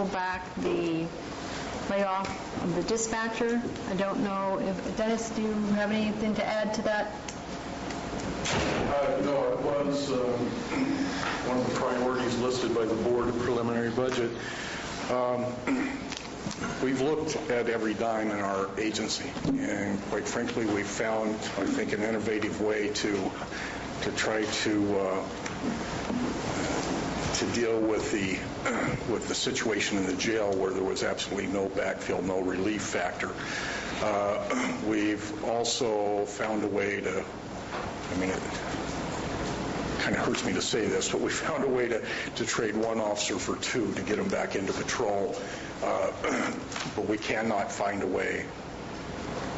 back the layoff of the dispatcher. I don't know if, Dennis, do you have anything to add to that? No, it was one of the priorities listed by the board of preliminary budget. We've looked at every dime in our agency, and quite frankly, we found, I think, an innovative way to try to deal with the situation in the jail where there was absolutely no backfill, no relief factor. We've also found a way to, I mean, it kind of hurts me to say this, but we found a way to trade one officer for two to get them back into patrol. But we cannot find a way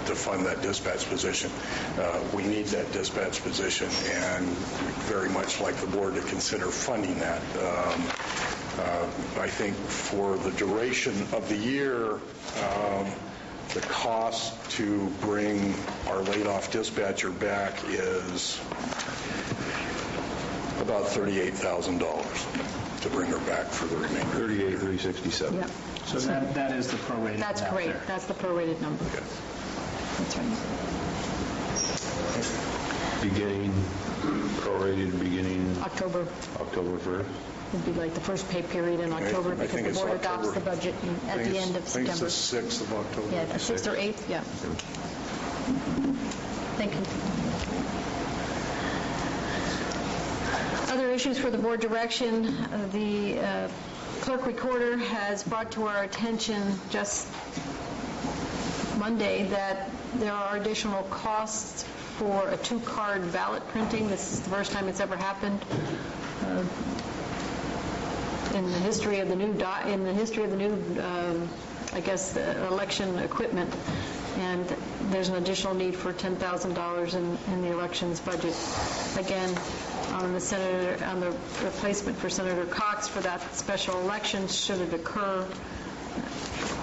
to fund that dispatch position. We need that dispatch position, and very much like the board to consider funding that. I think for the duration of the year, the cost to bring our laid-off dispatcher back is about $38,000 to bring her back for the remainder. $38,367. Yep. So that is the prorated. That's correct. There. That's the prorated number. Okay. That's right. Beginning, prorated beginning October 1st. would be like the first pay period in October, I think because the board it's adopts the October. budget at the end of September. I think it's the 6th of October. Yeah, 6th or 8th, yeah. Thank you. Other issues for the board direction, the clerk recorder has brought to our attention just Monday that there are additional costs for a 2-card ballot printing. This is the first time it's ever happened in the history of the new I guess the election equipment, and there's an additional need for $10,000 in the elections budget. Again, on the replacement for Senator Cox for that special election, should it occur.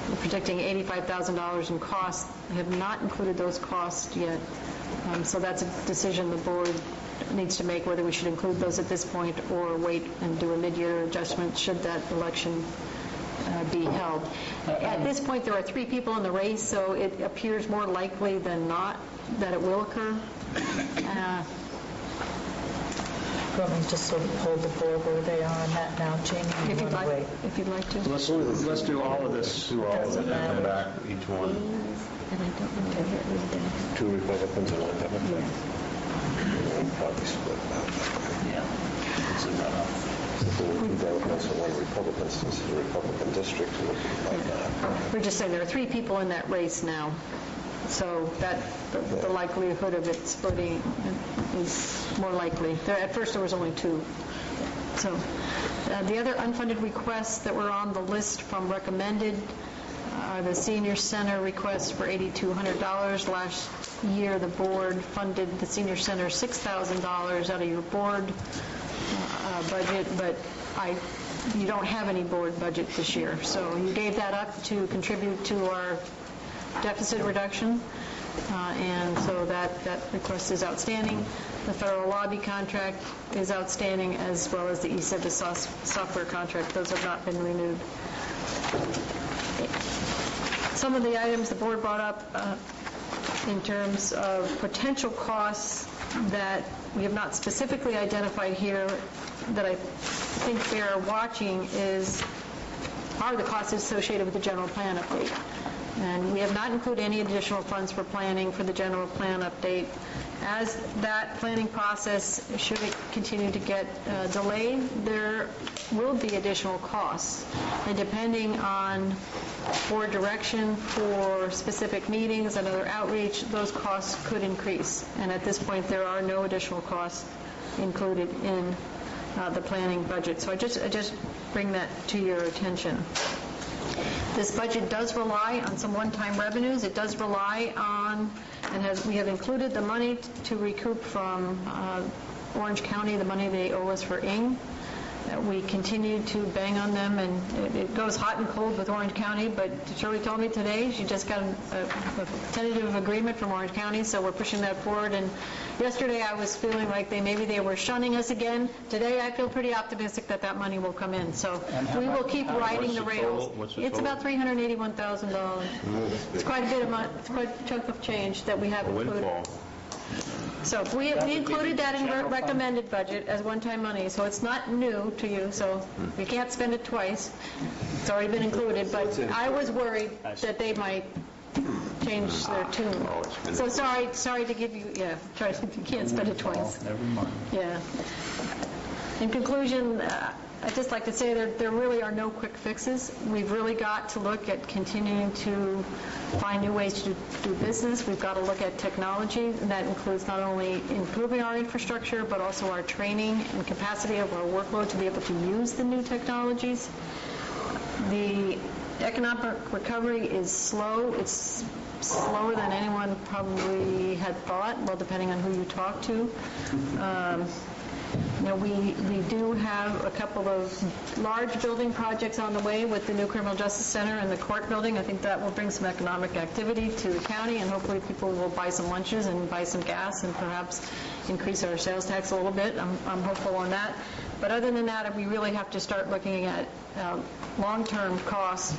We're predicting $85,000 in costs. I have not included those costs yet, so that's a decision the board needs to make, whether we should include those at this point or wait and do a mid-year adjustment should that election be held. At this point, there are 3 people in the race, so it appears more likely than not that it will occur. You want me to just sort of hold the board where they are on that now, Jamie? If you'd like to. Let's do all of this. Do all of it and come back, each one. And I don't know if it 2 Republicans and 1 Democrat. Probably split that. Yeah. It's a runoff. 2 Democrats and 1 Republican, since it's a Republican district. We're just saying there are 3 people in that race now, so that the likelihood of it splitting is more likely. At first there was only 2. So the other unfunded requests that were on the list from recommended are the senior center request for $8,200. Last year the board funded the senior center $6,000 out of your board budget, but you don't have any board budget this year, so you gave that up to contribute to our deficit reduction, and so that request is outstanding. The federal lobby contract is outstanding, as well as the e-service software contract. Those have not been renewed. Some of the items the board brought up in terms of potential costs that we have not specifically identified here that I think bear watching are the costs associated with the general plan update. And we have not included any additional funds for planning for the general plan update. As that planning process, should it continue to get delayed, there will be additional costs. And depending on board direction for specific meetings and other outreach, those costs could increase. And at this point, there are no additional costs included in the planning budget. So I just bring that to your attention. This budget does rely on some one-time revenues. It does rely on, and we have included the money to recoup from Orange County, the money they owe us for ING. We continue to bang on them, and it goes hot and cold with Orange County, but Shirley told me today she just got a tentative agreement from Orange County, so we're pushing that forward. And yesterday I was feeling like maybe they were shunning us again. Today I feel pretty optimistic that that money will come in. So we will keep riding the rails. It's about $381,000. It's quite a bit of money. It's quite a chunk of change that we have included. So we included that in recommended budget as one-time money, so it's not new to you, so you can't spend it twice. It's already been included, but I was worried that they might change their tune. So sorry to give you, you can't spend it twice. Never mind. Yeah. In conclusion, I'd just like to say there really are no quick fixes. We've really got to look at continuing to find new ways to do business. We've got to look at technology, and that includes not only improving our infrastructure, but also our training and capacity of our workload to be able to use the new technologies. The economic recovery is slow. It's slower than anyone probably had thought, well, depending on who you talk to. We do have a couple of large building projects on the way with the new Criminal Justice Center and the court building. I think that will bring some economic activity to the county, and hopefully people will buy some lunches and buy some gas and perhaps increase our sales tax a little bit. I'm hopeful on that. But other than that, we really have to start looking at long-term costs.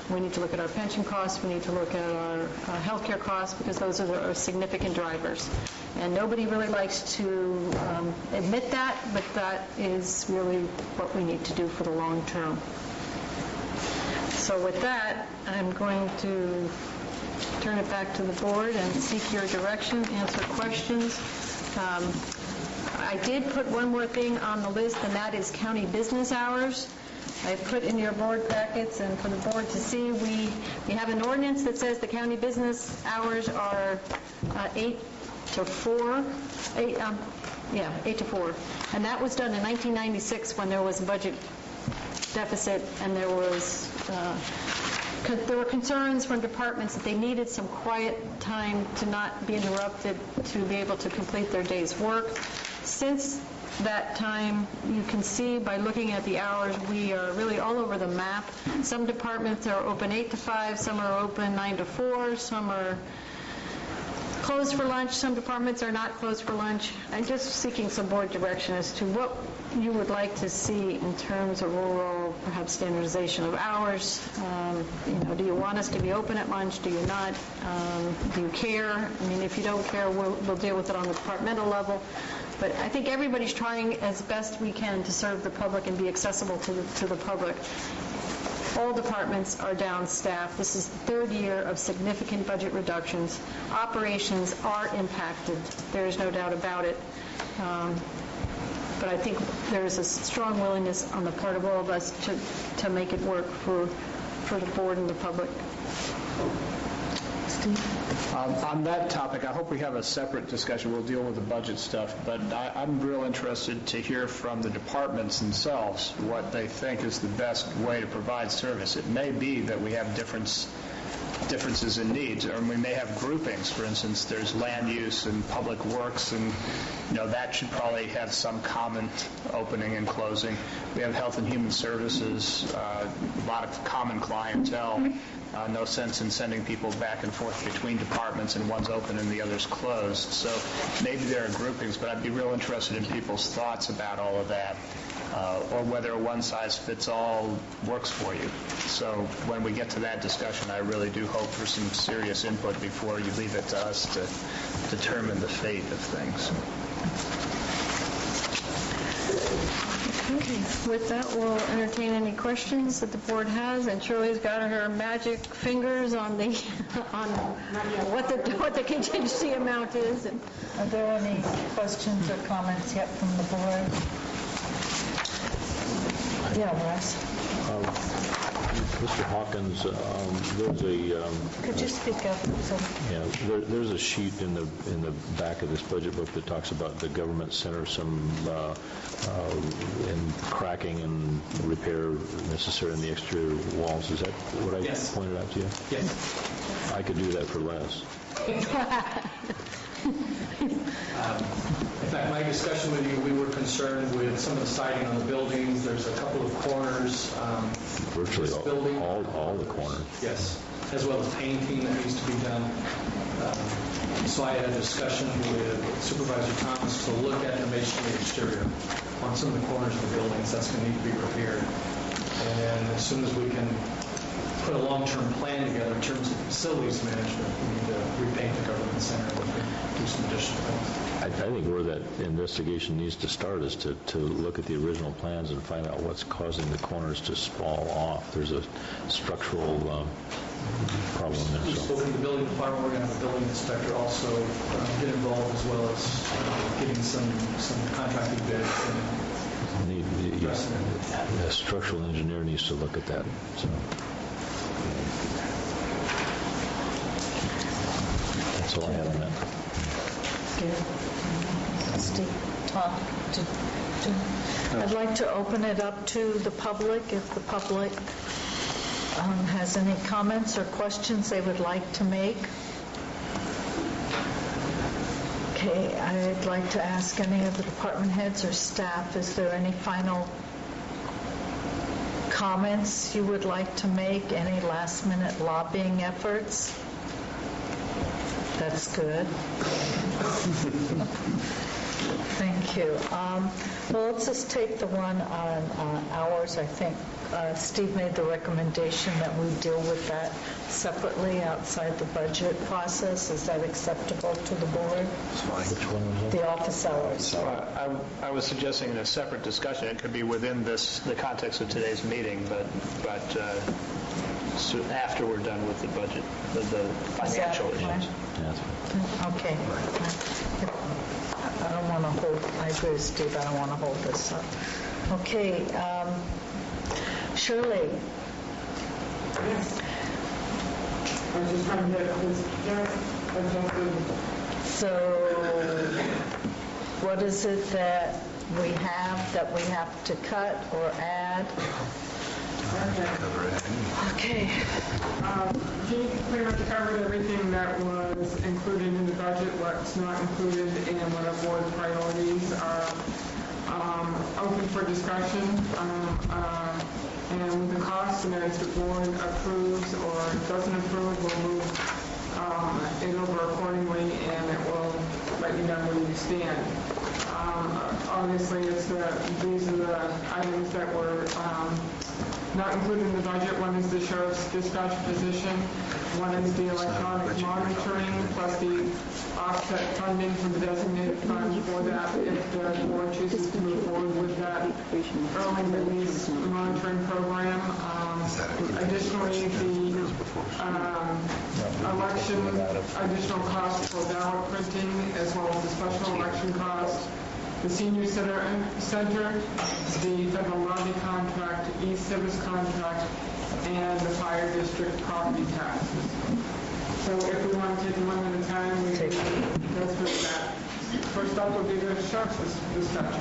We need to look at our pension costs. We need to look at our health care costs, because those are our significant drivers. And nobody really likes to admit that, but that is really what we need to do for the long term. So with that, I'm going to turn it back to the board and seek your direction, answer questions. I did put one more thing on the list, and that is county business hours. I put in your board packets, and for the board to see, we have an ordinance that says the county business hours are 8 to 4. 8 to 4. And that was done in 1996 when there was a budget deficit, and there were concerns from departments that they needed some quiet time to not be interrupted to be able to complete their day's work. Since that time, you can see by looking at the hours, we are really all over the map. Some departments are open 8 to 5, some are open 9 to 4, some are closed for lunch, some departments are not closed for lunch. I'm just seeking some board direction as to what you would like to see in terms of overall, perhaps standardization of hours. Do you want us to be open at lunch? Do you not? Do you care? I mean, if you don't care, we'll deal with it on the departmental level. But I think everybody's trying as best we can to serve the public and be accessible to the public. All departments are down staff. This is the third year of significant budget reductions. Operations are impacted. There is no doubt about it. But I think there is a strong willingness on the part of all of us to make it work for the board and the public. On that topic, I hope we have a separate discussion. We'll deal with the budget stuff, but I'm real interested to hear from the departments themselves what they think is the best way to provide service. It may be that we have differences in needs, or we may have groupings. For instance, there's land use and public works, and that should probably have some common opening and closing. We have health and human services, a lot of common clientele. No sense in sending people back and forth between departments and one's open and the other's closed. So maybe there are groupings, but I'd be real interested in people's thoughts about all of that, or whether a one-size-fits-all works for you. So when we get to that discussion, I really do hope for some serious input before you leave it to us to determine the fate of things. Okay. With that, we'll entertain any questions that the board has, and Shirley's got her magic fingers on what the contingency amount is. Are there any questions or comments yet from the board? Yeah, Russ. Mr. Hawkins, there's a... Could you speak up? there's a sheet in the back of this budget book that talks about the government center, some and cracking and repair necessary in the exterior walls. Is that what I pointed out to you? Yes. I could do that for less. If fact, my discussion with you, we were concerned with some of the siding on the buildings. There's a couple of corners. Virtually this building, all the corners. yes, as well as painting that needs to be done. So I had a discussion with Supervisor Thomas to look at the masonry exterior on some of the corners of the buildings. That's going to need to be repaired. And then as soon as we can put a long-term plan together in terms of facilities management, we need to repaint the government center and do some additional things. I think where that investigation needs to start is to look at the original plans and find out what's causing the corners to fall off. There's a structural problem there. We've spoken to the building department. We're going to have a building inspector also get involved, as well as getting some contracting bids and addressing it. The structural engineer needs to look at that. So that's all I have on that. Steve, Tom, I'd like to open it up to the public, if the public has any comments or questions they would like to make. Okay, I'd like to ask any of the department heads or staff, is there any final comments you would like to make? Any last-minute lobbying efforts? That's good. Thank you. Well, let's just take the one on hours. I think Steve made the recommendation that we deal with that separately outside the budget process. Is that acceptable to the board? Which one was that? The office hours. I was suggesting in a separate discussion. It could be within the context of today's meeting, but so after we're done with the budget, the financial Is that issues. fine? Yeah, that's fine. Okay. I don't want to hold, I agree with Steve, I don't want to hold this up. Okay, Shirley. Yes. I was just trying to get this adjusted. So what is it that we have to cut or add? Okay. He pretty much covered everything that was included in the budget, what's not included, and what our board priorities are open for discussion. And with the costs, and as the board approves or doesn't approve, we'll move it over accordingly, and it will let you know where you stand. Obviously, these are the items that were not included in the budget. One is the sheriff's dispatch position. One is the electronic monitoring, plus the offset funding from the designated fund for that if the board chooses to move forward with that early release monitoring program. Additionally, the election additional costs for ballot printing, as well as the special election costs. The senior center, the federal lobby contract, e-service contract, and the fire district property taxes. So if we want to take them one at a time, we can go through that. First up will be the sheriff's dispatch.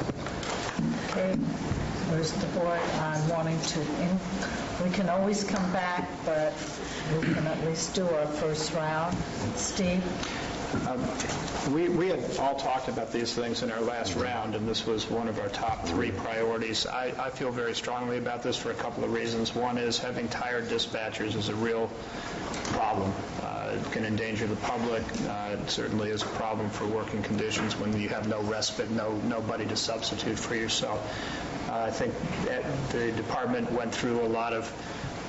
Okay, where's the board on wanting to, we can always come back, but we can at least do our first round. Steve? We had all talked about these things in our last round, and this was one of our top 3 priorities. I feel very strongly about this for a couple of reasons. One is having tired dispatchers is a real problem. It can endanger the public. It certainly is a problem for working conditions when you have no respite, nobody to substitute for yourself. I think the department went through a lot of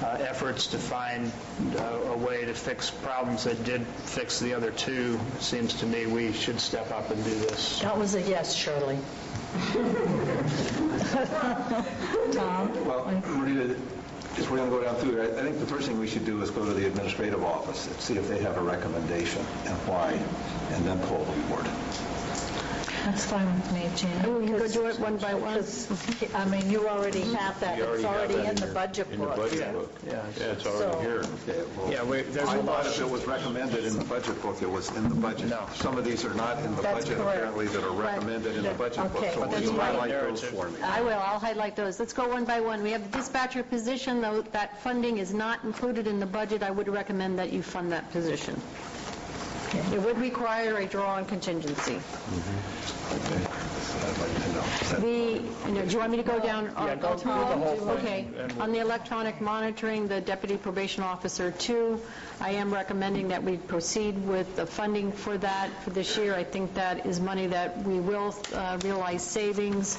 efforts to find a way to fix problems that did fix the other 2. It seems to me we should step up and do this. That was a yes, Shirley. Tom? Well, Marita, just we're going to go down through it. I think the first thing we should do is go to the administrative office and see if they have a recommendation and why, and then pull the board. That's fine with me, Jean. We can go do it one by one. I mean, you already have that. It's already in the budget In the book. budget book. Yeah. Yeah, it's already here. Okay, well, there's I a lot thought if it was recommended in the budget book, it was in the budget. No. Some of these are not in the That's budget, correct. apparently, that are recommended in the budget book. Okay. So But will that's you right. highlight those for me? I will. I'll highlight those. Let's go one by one. We have the dispatcher position, though that funding is not included in the budget. I would recommend that you fund that position. It would require a draw on contingency. Okay. like to know. Do you want me to go down? Yeah, go through the whole thing. Okay. On the electronic monitoring, the deputy probation officer 2, I am recommending that we proceed with the funding for that for this year. I think that is money that we will realize savings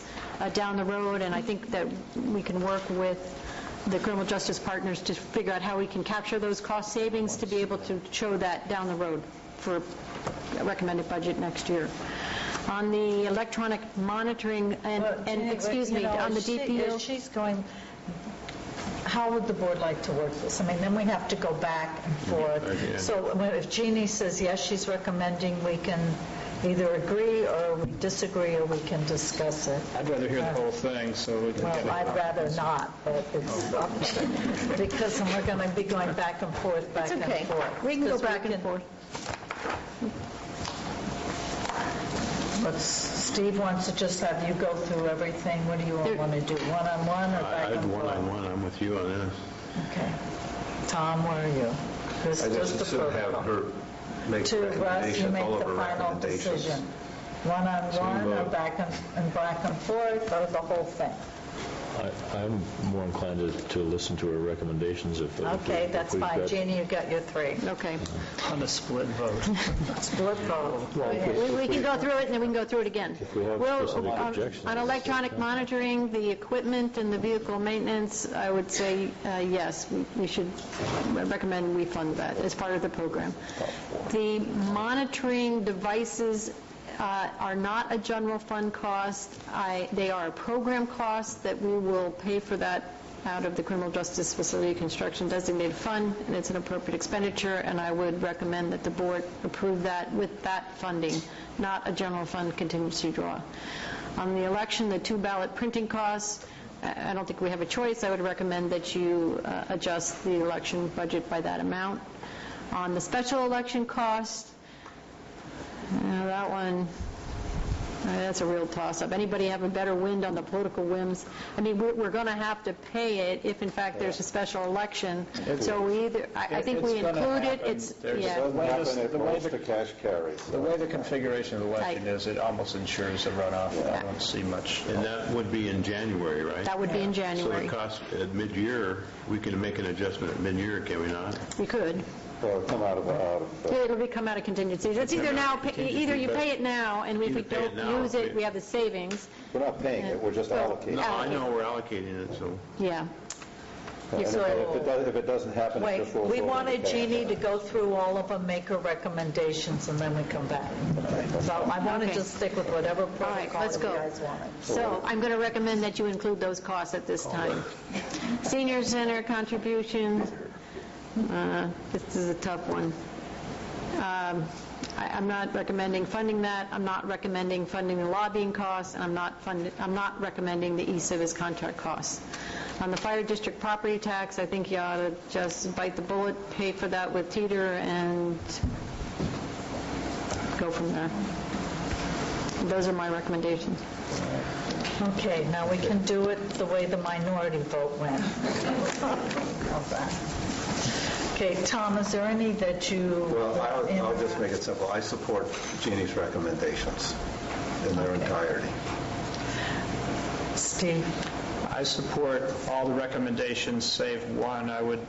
down the road, and I think that we can work with the criminal justice partners to figure out how we can capture those cost savings to be able to show that down the road for a recommended budget next year. On the electronic monitoring, and excuse me, on the DPU... She's going, how would the board like to work this? I mean, then we have to go back and forth. So if Jeannie says yes, she's recommending, we can either agree or we disagree, or we can discuss it. I'd rather hear the whole thing, so we can get it. Well, I'd rather not, but it's up to, because we're going to be going back and forth, back and Okay, forth. we can go Because back and forth. But Steve wants to just have you go through everything. What do you all want to do, one-on-one or back and I'd forth? one-on-one, I'm with you on this. Okay. Tom, where are you? This I is just the should have protocol. her make To Russ, you recommendations, make all of the her final recommendations. decision. One-on-one or back and forth, or the whole thing? I'm more inclined to listen to her recommendations if... Okay, that's we've fine. got- Jeannie, you got your 3. Okay. On a split vote. Split vote. We can go through it, and then we can go through it again. If we have specific objections. On electronic monitoring, the equipment and the vehicle maintenance, I would say yes, we should recommend we fund that as part of the program. The monitoring devices are not a general fund cost. They are a program cost that we will pay for that out of the Criminal Justice Facility Construction Designated Fund, and it's an appropriate expenditure, and I would recommend that the board approve that with that funding, not a general fund contingency draw. On the election, the 2 ballot printing costs, I don't think we have a choice. I would recommend that you adjust the election budget by that amount. On the special election cost, that one, that's a real toss-up. Anybody have a better wind on the political whims? I mean, we're going to have to pay it if, in fact, there's a special election. So we either, I think we It's gonna include it. happen. It's, There's- yeah. Doesn't happen if The way most the- the cash carries. The way the configuration of the election I- is, it almost ensures a runoff. I don't see much. And that would be in January, right? That would be in So January. the cost at mid-year, we can make an adjustment at mid-year, can we not? We could. It'll come out of It'll come out of contingencies. It's either now, either you pay it now, and if we Either pay it don't now use or it, pay- we have the savings. we're not paying it, we're just allocating. No, I know we're allocating it, so... Yeah. And if it doesn't happen, it's Wait, just full we vote, wanted we pay Jeannie it. to go through all of them, make her recommendations, and then we come back. So I want to Okay. just stick with whatever right, protocol let's you go. guys wanted. So I'm going to recommend that you include those costs at this time. Senior Center contributions, this is a tough one. I'm not recommending funding that. I'm not recommending funding the lobbying costs, and I'm not recommending the e-civis contract costs. On the fire district property tax, I think you ought to just bite the bullet, pay for that with Teeter, and go from there. Those are my recommendations. Okay, now we can do it the way the minority vote went. How's that? Okay, Tom, is there any that you... Well, I'll just make it simple. I support Jeannie's recommendations in their entirety. Steve? I support all the recommendations save one. I would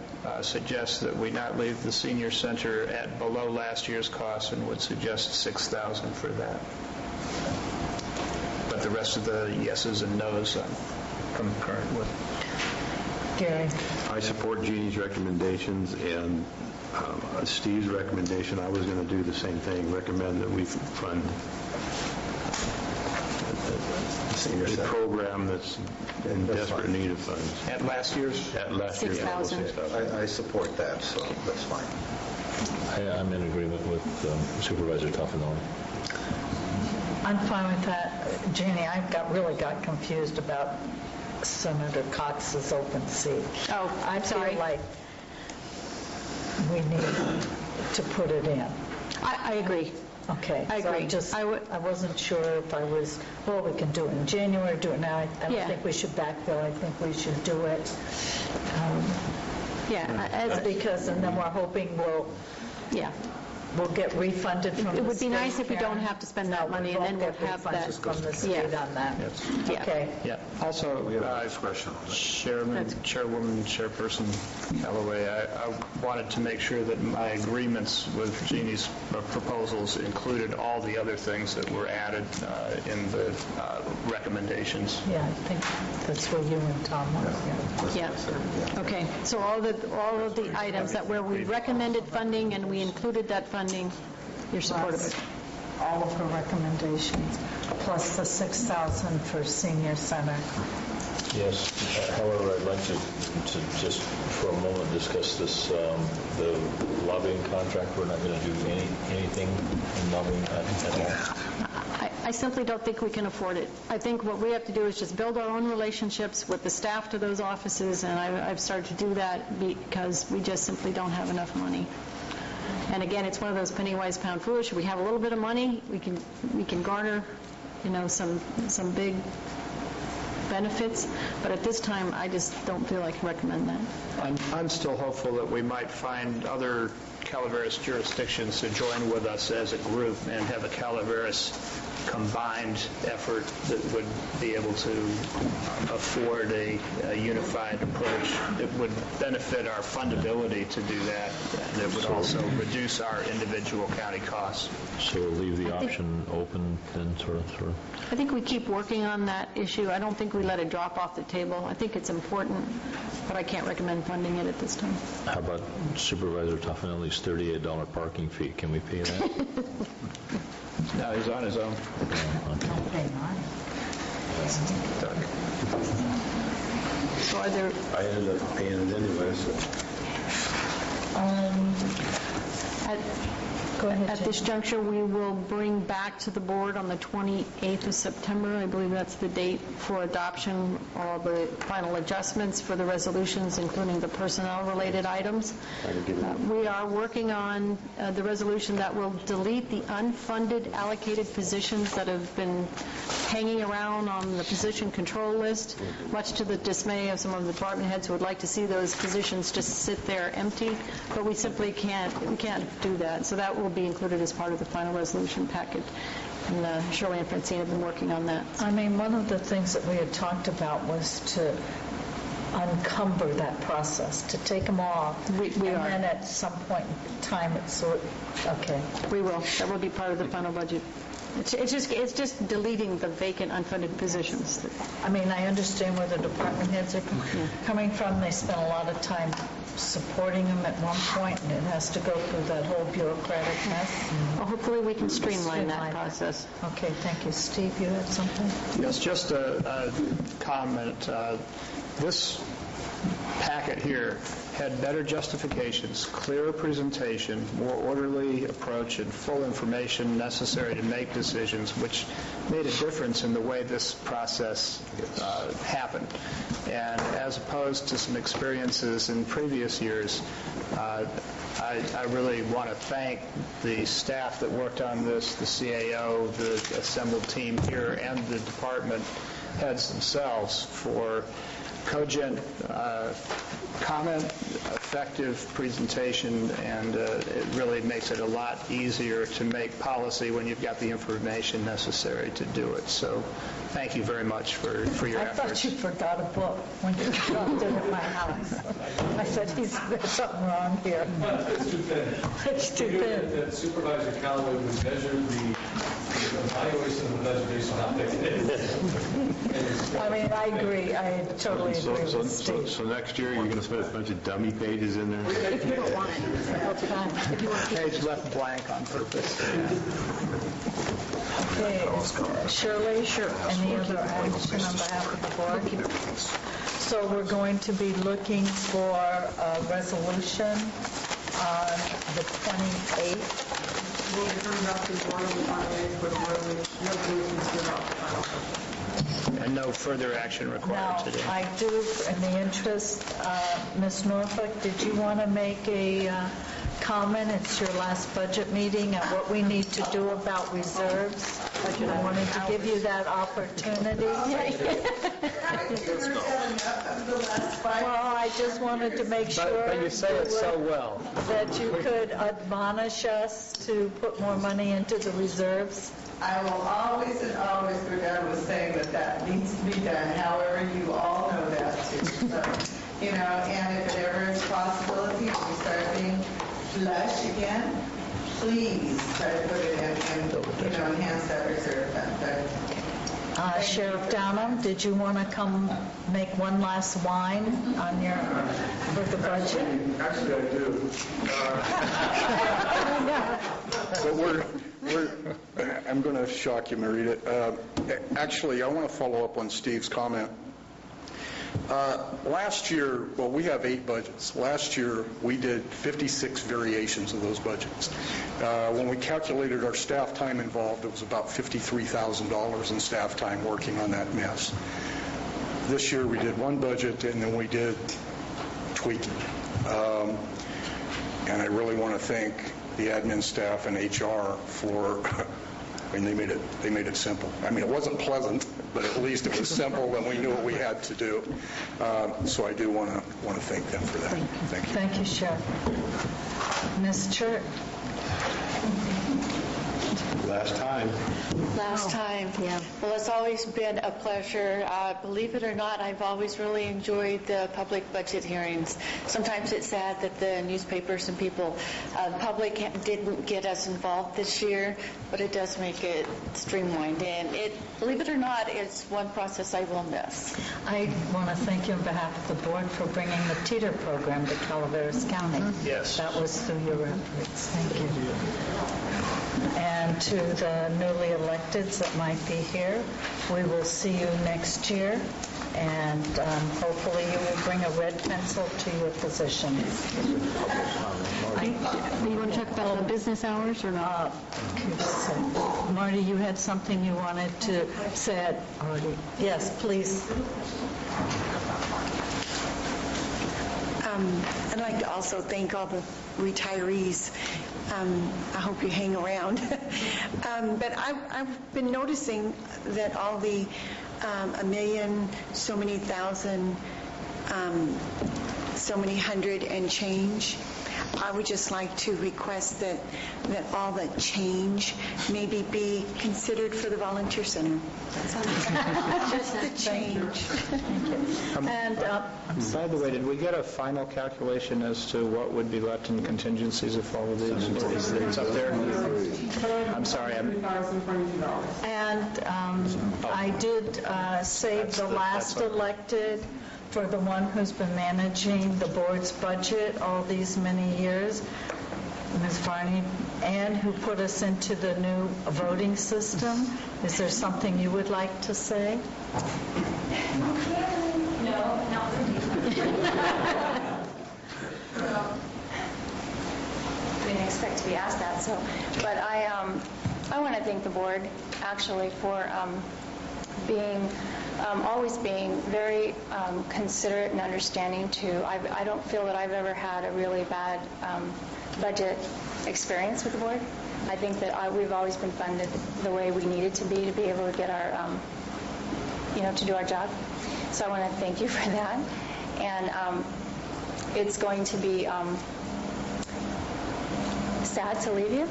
suggest that we not leave the senior center at below last year's cost and would suggest $6,000 for that. But the rest of the yeses and nos I'm concurrent with. Gary? I support Jeannie's recommendations and Steve's recommendation. I was going to do the same thing, recommend that we fund a program that's in desperate need of funds. At last year's? At last year's level, 6,000. I support that, so that's fine. I'm in agreement with Supervisor Toffenali. I'm fine with that. Jeannie, I really got confused about Senator Cox's open seat. Oh, I'm sorry. I feel like we need to put it in. I agree. Okay. I so agree. I wasn't sure if I was, well, we can do it in January, do it now. I don't Yeah. think we should backfill. I think we should do it. Yeah, Because, and then we're hoping we'll yeah. we'll get refunded from the state? It would be nice if we Karen? don't have to spend that money, No, and we then won't we'll have get that. refunded from the state on that. Yeah. Okay. Yeah, also, discretion on that. Chairwoman, Chairperson Callaway, I wanted to make sure that my agreements with Jeannie's proposals included all the other things that were added in the recommendations. Yeah, I think that's where you and Tom were, yeah. Yeah, okay. So all of the items that where we recommended funding and we included that funding, you're supportive of it? All of her recommendations, plus the $6,000 for senior center. Yes. However, I'd like to just for a moment discuss this, the lobbying contract. We're not going to do anything in lobbying at all. I simply don't think we can afford it. I think what we have to do is just build our own relationships with the staff to those offices, and I've started to do that because we just simply don't have enough money. And again, it's one of those penny wise, pound foolish. If we have a little bit of money, we can garner, some big benefits. But at this time, I just don't feel I can recommend that. I'm still hopeful that we might find other Calaveras jurisdictions to join with us as a group and have a Calaveras combined effort that would be able to afford a unified approach that would benefit our fundability to do that, and it would also reduce our individual county costs. So we'll leave the option open then, sort of. I think we keep working on that issue. I don't think we let it drop off the table. I think it's important, but I can't recommend funding it at this time. How about Supervisor Toffanelli's $38 parking fee? Can we pay that? No, he's on his own. Don't pay mine. So are there, I ended up paying it anyway, so. Go ahead, at this juncture, we will bring back to the board on the 28th of September, I believe that's the date, for adoption, all the final adjustments for the resolutions, including the personnel-related items. We are working on the resolution that will delete the unfunded allocated positions that have been hanging around on the position control list, much to the dismay of some of the department heads who would like to see those positions just sit there empty, but we simply can't do that. So that will be included as part of the final resolution packet. And Shirley and Francine have been working on that. I mean, one of the things that we had talked about was to uncumber that process, to take them off. We and are. then at some point in time, okay. We will. That will be part of the final budget. It's just deleting the vacant unfunded positions. I mean, I understand where the department heads are coming from. They spent a lot of time supporting them at one point, and it has to go through that whole bureaucratic mess. Well, hopefully we can streamline that process. Okay, thank you. Steve, you had something? Yes, just a comment. This packet here had better justifications, clearer presentation, more orderly approach, and full information necessary to make decisions, which made a difference in the way this process happened. And as opposed to some experiences in previous years, I really want to thank the staff that worked on this, the CAO, the assembled team here, and the department heads themselves for cogent comment, effective presentation, and it really makes it a lot easier to make policy when you've got the information necessary to do it. So thank you very much for your I efforts. thought you forgot a book when you dropped it at my house. I said, there's something wrong here. It's too thin. It's too thin. That Supervisor Callaway would measure the evaluation of the budget based on how thick it is. I mean, I agree. I totally agree with Steve. So next year, you're going to spend a bunch of dummy pages in there? If you don't want it, that's fine. If you want to keep Page left blank on purpose. Okay, Shirley? Sure. Any other action on behalf of the board? So we're going to be looking for a resolution on the 28th. We'll turn it up to the board on the 28th with the resolutions to adopt. And no further action Now, required today. I do, in the interest, Ms. Norfolk, did you want to make a comment. It's your last budget meeting and what we need to do about reserves. I wanted to give you that opportunity. Well, I just wanted to make sure. But you say it so well. That you could admonish us to put more money into the reserves. I will always and always go down with saying that that needs to be done. However, you all know that too. So, and if it ever is a possibility, if we start being flush again, please try to put it in and, enhance that reserve fund. But Sheriff Downham, did you want to come make one last whine for the budget? Actually, I do. But I'm going to shock you, Marita. Actually, I want to follow up on Steve's comment. Last year, we have 8 budgets. Last year, we did 56 variations of those budgets. When we calculated our staff time involved, it was about $53,000 in staff time working on that mess. This year, we did one budget, and then we did tweaking. And I really want to thank the admin staff and HR for, they made it simple. It wasn't pleasant, but at least it was simple and we knew what we had to do. So I do want to thank them for that. Thank you. Thank you, Sheriff. Ms. Church? Last time. Last time. Yeah. Well, it's always been a pleasure. Believe it or not, I've always really enjoyed the public budget hearings. Sometimes it's sad that the newspapers and people, public didn't get as involved this year, but it does make it streamlined. And believe it or not, it's one process I will miss. I want to thank you on behalf of the board for bringing the TEETR program to Calaveras County. Yes. That was through your efforts. Thank you. And to the newly electeds that might be here, we will see you next year, and hopefully you will bring a red pencil to your position. Do you want to talk about the business hours or not? Marty, you had something you wanted to say already. Yes, please. I'd like to also thank all the retirees. I hope you hang around. But I've been noticing that all the a million, so many thousand, so many hundred and change, I would just like to request that all the change maybe be considered for the volunteer center. Just the change. And By the way, did we get a final calculation as to what would be left in contingencies if all of these? It's up there. I'm sorry. $3,022. And I did save the last elected for the one who's been managing the board's budget all these many years, Ms. Varney, and who put us into the new voting system. Is there something you would like to say? No, not for me. Didn't expect to be asked that. But I want to thank the board actually for always being very considerate and understanding too. I don't feel that I've ever had a really bad budget experience with the board. I think that we've always been funded the way we needed to be able to get our, to do our job. So I want to thank you for that. And it's going to be sad to leave you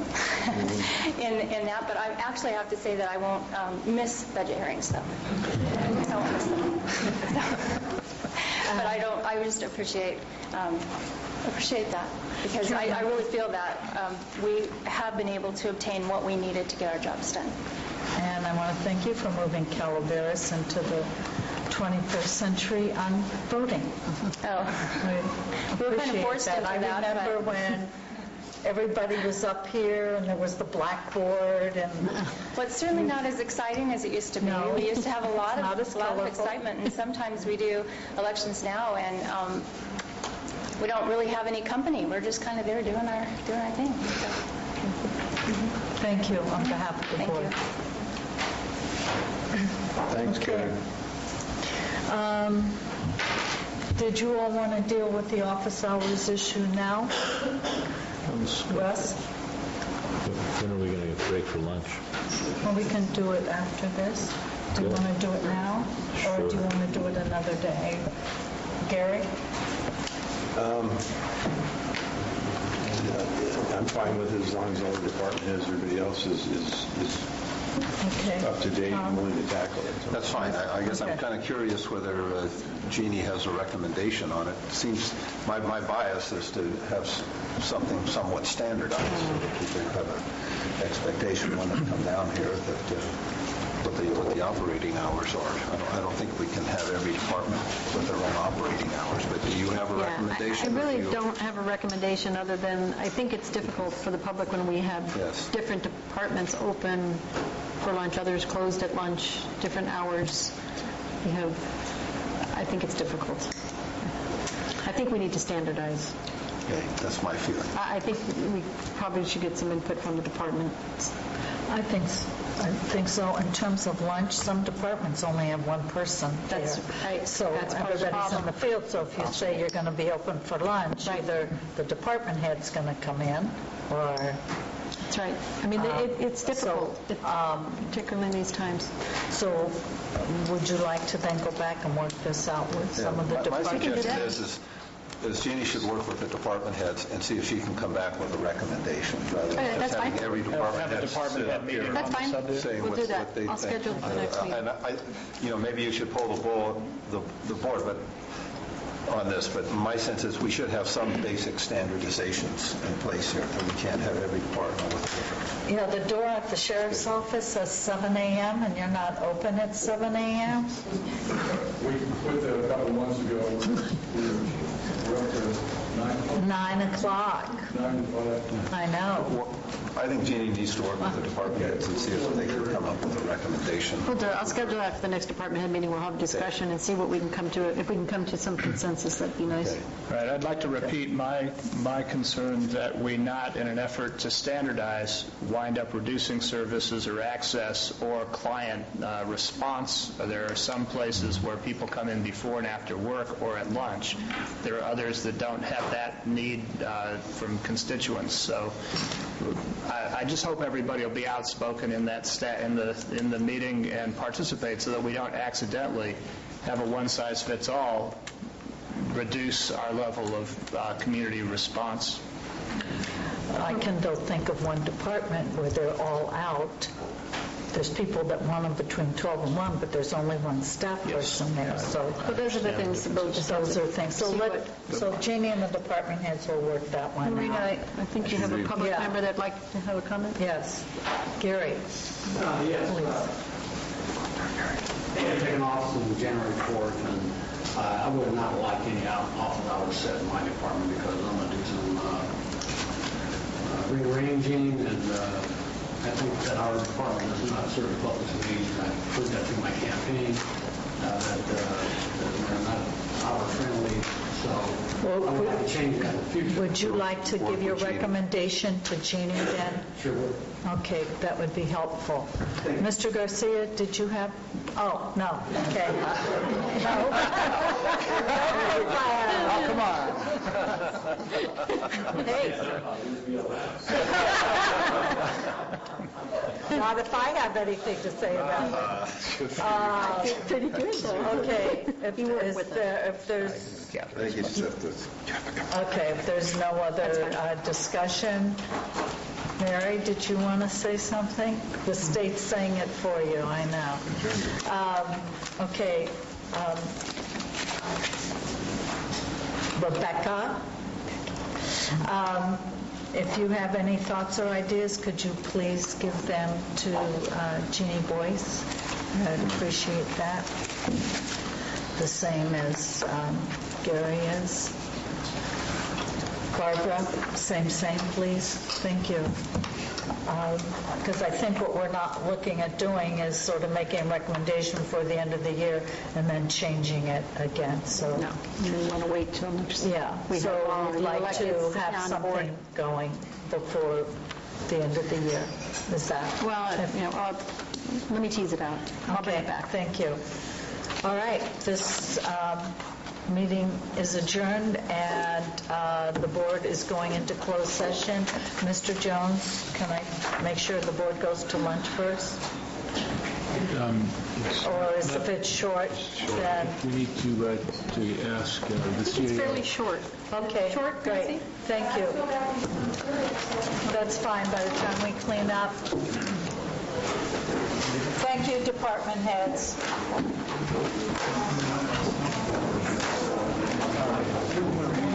in that, but I actually have to say that I won't miss budget hearings, though. I won't miss them. But I just appreciate that, because I really feel that we have been able to obtain what we needed to get our jobs done. And I want to thank you for moving Calaveras into the 21st century on voting. Oh, we were kind of forced into that. I remember when everybody was up here and there was the blackboard and... Well, it's certainly not as exciting as it used to be. No. We used to have a lot of colorful. excitement, and sometimes we do elections now and we don't really have any company. We're just kind of there doing our thing. So. Thank you on behalf of the Thank board. you. Thanks, Karen. Did you all want to deal with the office hours issue now? Russ? When are we going to break for lunch? Well, we can do it after this. Do you Good. want to do it now? Or do you want to do it another day? Gary? I'm fine with it as long as all the department heads, everybody else is Okay. up to date and willing to tackle it. So- That's fine. I guess I'm Okay. kind of curious whether Jeannie has a recommendation on it. Seems, my bias is to have something somewhat standardized so that people have an expectation when they come down here that what the operating hours are. I don't think we can have every department with their own operating hours, but do you have a recommendation? I or really do you- don't have a recommendation other than, I think it's difficult for the public when we have Yes. different departments open for lunch, others closed at lunch, different hours. We have, I think it's difficult. I think we need to standardize. Okay, that's my feeling. I think we probably should get some input from the departments. I think so. In terms of lunch, some departments only have one person there. That's right. So That's part of the everybody's in problem. the field, so if you say you're going to be open for lunch, Right. either the department head's going to come in, or... That's right. I mean, it's difficult, particularly in these times. So would you like to then go back and work this out with some of the My department suggestion heads? is Jeannie should work with the department heads and see if she can come back with a recommendation rather than Okay, just that's having fine. every department Have a head department sit head up here meeting That's on the fine. subject. saying We'll what do that. they I'll think. schedule it for the next meeting. And maybe you should pull the board on this, but my sense is we should have some basic standardizations in place here, that we can't have every department with different. You know, the door at the sheriff's office says 7 a.m. and you're not open at 7 a.m.? We put that a couple months ago. We're up to 9 o'clock. 9 to 5. I know. Well, I think Jeannie needs to work with the department heads and see if they can come up with a recommendation. I'll schedule that for the next department head meeting. We'll have a discussion and see what we can come to. If we can come to some consensus, that'd be nice. Right, I'd like to repeat my concern that we not, in an effort to standardize, wind up reducing services or access or client response. There are some places where people come in before and after work or at lunch. There are others that don't have that need from constituents. So I just hope everybody will be outspoken in that in the meeting and participate so that we don't accidentally have a one-size-fits-all, reduce our level of community response. I can though think of one department where they're all out. There's people that want them between 12 and 1, but there's only one staff person there, so... But those are the things that we'll just Those are things. So see what- so Jeannie and the department heads will work that one Marina, out. I think you have a public Yeah. member that'd like to have a comment? Yes. Gary? Yes. I'm taking office on January 4th, and I would not like any office hours set in my department because I'm going to do some rearranging, and I think that our department is not serving public needs, and I put that through my campaign, that we're not hour-friendly, so I would have to change that in the future. Would you like to give your recommendation to Jeannie then? Sure would. Okay, that would be helpful. Mr. Garcia, did you have, oh, no, okay. No? Oh, come on. Hey. Not if I have anything to say about it. Pretty good, though. Okay, if there's, I think it's just this. okay, if there's no other discussion, Mary, did you want to say something? The state's saying it for you, I know. Okay. Rebecca, if you have any thoughts or ideas, could you please give them to Jeannie Boyce? I'd appreciate that. The same as Gary is. Barbara, same, please. Thank you. Because I think what we're not looking at doing is sort of making a recommendation for the end of the year and then changing it again, so. No, we want to wait till next. Yeah, so we'd like to have something going before the end of the year. Is that? Well, let me tease it out. I'll bring Okay, it back. thank you. All right, this meeting is adjourned, and the board is going into closed session. Mr. Jones, can I make sure the board goes to lunch first? Or if it's short, then... We need to ask the CEO. It's fairly short. Okay, Short, great. Nancy? Thank you. That's fine by the time we clean up. Thank you, department heads. All right.